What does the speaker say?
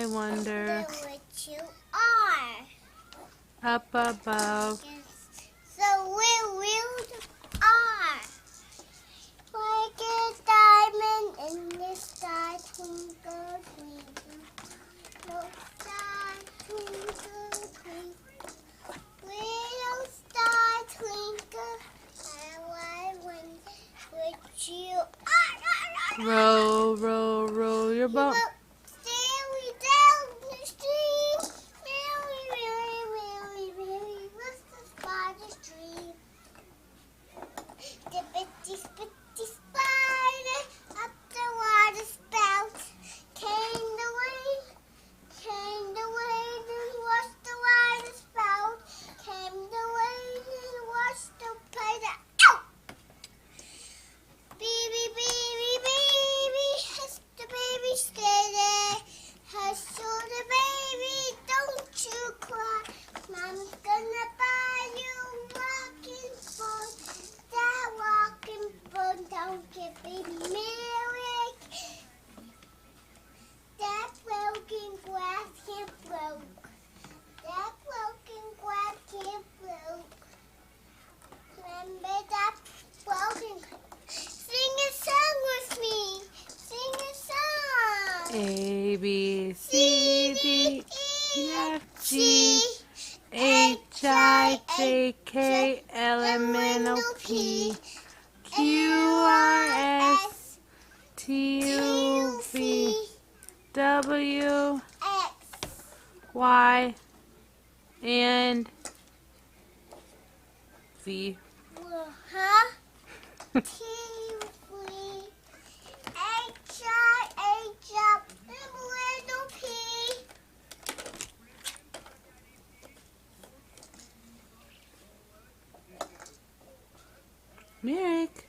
I wonder what you are. up above. So where you are. Like a diamond in the sky, twinkle, twinkle. No star, twinkle, twinkle. Little star, twinkle. How I wonder what you are. Row, row, row your boat. Stairway down the street. Really, what's the spider's dream? The bitty spider up the water spout. Came the wind and washed the water spout. Came the wind and washed the spider out. Baby, baby, baby, hush the baby steady. Hush the baby, don't you cry. Mama's gonna buy you rocking boat. That rocking boat, don't get baby milk. That broken glass can't broke. That broken glass can't broke. Remember that broken. Sing a song with me. Sing a song. A, B, C, D, E, F, G, H, I, J, K, L, M, N, O, P, Q, R, S, T, U, V, W, X. Y, and Z. Huh? T, V, H, I, H, up, little P. Merrick.